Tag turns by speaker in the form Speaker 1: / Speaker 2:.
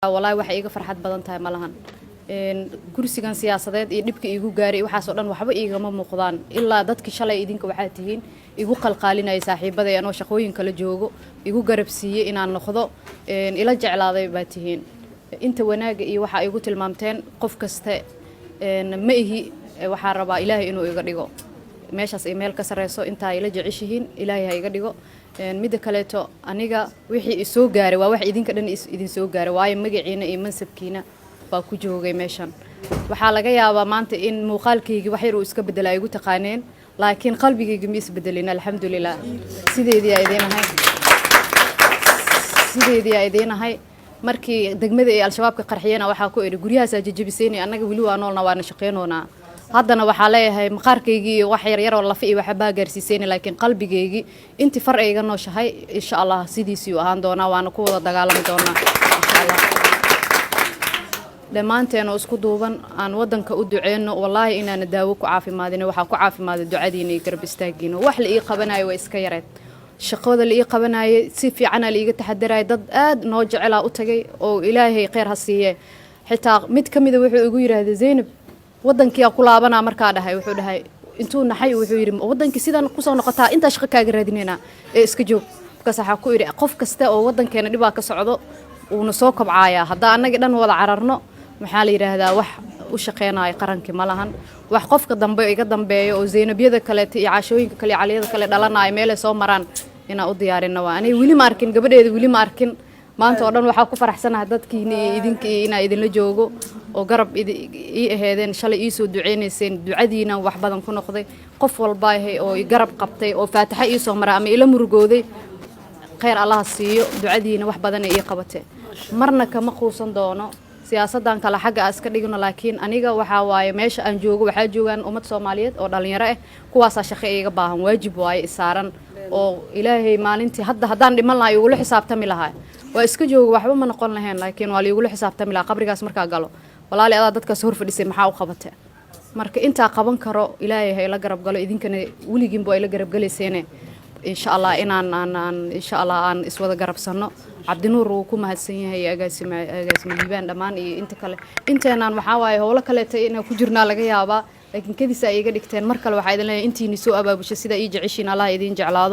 Speaker 1: والله waxa iiga farxad badan tahay malahan kursigan siyaasadeed iyo dibka iigu gaaray waxa soo dhan waxba iiga ma muuqdaan ilaa dadka shalay idinka waxa tihiin igu qalqaalinay saaxiibada anoo shaqooyin kala joogo igu garabsiiyay inaan noqdo ila jeclaaday baa tihiin inta wanaaga iyo waxa igu tilmaamteen qof kasta ma ihi waxa rabaa Ilaahay inuu iga dhigo meeshaas email ka sareyso inta ila jeceshihiin Ilaahay ha iga dhigo mid kaleeto aniga wixii soo gaaray waa wax idinka dhan idin soo gaaray waayo magaciina iyo mansabkiina baa ku joogay meeshan waxa laga yaabaa maanta in muuqaalkayga wax yar uu iska bedelay igu taqaaneen laakiin qalbigayga ma isbedelin alxamdulillah sideedii ay idinahay markii degmada ee al-shabaabka qarxiyana waxa ku iri guriyahaas jajabiseen anaga wili waa noolna waana shaqeynona haddana waxa leeyahay maqaarkaygii wax yar yar oo la fiiyo waxa baa gaarsiiseen laakiin qalbigaygi intii far ayga nooshahay insha Allah sidiisii ahaan doona waana ku wada dagaalami doona insha Allah dhamaanteena isku duuban aan wadanka u duceeyno wallahi inaana daawo ku caafimaadina waxa ku caafimaad ducadiina iyo garab istaagiina wax la ii qabanayo way iska yareed shaqada la ii qabanayo si fiican la iiga taxadiray dad aad noo jecel u tagay oo Ilaahay khayr ha siiye xitaa mid kamid ah wuxuu igu yiraahday Zainab wadankii ku laabana markaa dhahay wuxuu dhahay intuu naxay wuxuu yiri wadankii sidan ku soo noqotaa inta shaqo kaaga raadinayna ee iska joog ka saxa ku yiri qof kasta oo wadankeena dhibaa ka socdo uu soo kobcaaya hadda anaga dhan wada cararno maxaa la yiraahdaa wax u shaqeynaa qaranka malahan wax qofka dambe iga dambeeyo oo Zainabiyada kale iyo caashooyinka kale caliyada kale dhalanay meel soo maraan ina u diyaarino waa anay wili ma arkin gabadheeda wili ma arkin maanta oo dhan waxa ku faraxsanahay dadkiina idinkii ina idin la joogo oo garab ii aheedeen shalay ii soo duceynayseen ducadiina wax badan ku noqday qof walba oo garab qabtay oo faataxa ii soo maray ama ila murugooday khayr Allah siiyo ducadiina wax badan ay qabatay marna kama quusan doono siyaasadan kala xagga aska dhigno laakiin aniga waxa waaye meesha aan joogo waxa joogan ummad Soomaaliyeed oo dhalinyaro ah kuwaas shaqo iga baahan waajib waaye isaaran oo Ilaahay maalintii haddaan dhiman lahaay ugu xisaabtami lahaay waa iska joogo waxba ma noqon lahayn laakiin waa ugu xisaabtami lahaa qabrigaas marka galo walaali adaa dadkaas hor fadhisay maxaa u qabatay marka inta qaban karo Ilaahay hay la garab galo idinkana wiligiin boo ay la garab galeyseen insha Allah insha Allah aan iswada garabsano Cabdinuur uu ku mahadsan yahay agaasima liibaan dhamaan iyo inta kale inteenan waxa waaye howlo kale inay ku jirnaa laga yaabaa laakiin kadisa ay iga dhigteen mar kale waxa idin leeyahay intii soo abaabushay sida ii jeceshiin Allah idin jeclaado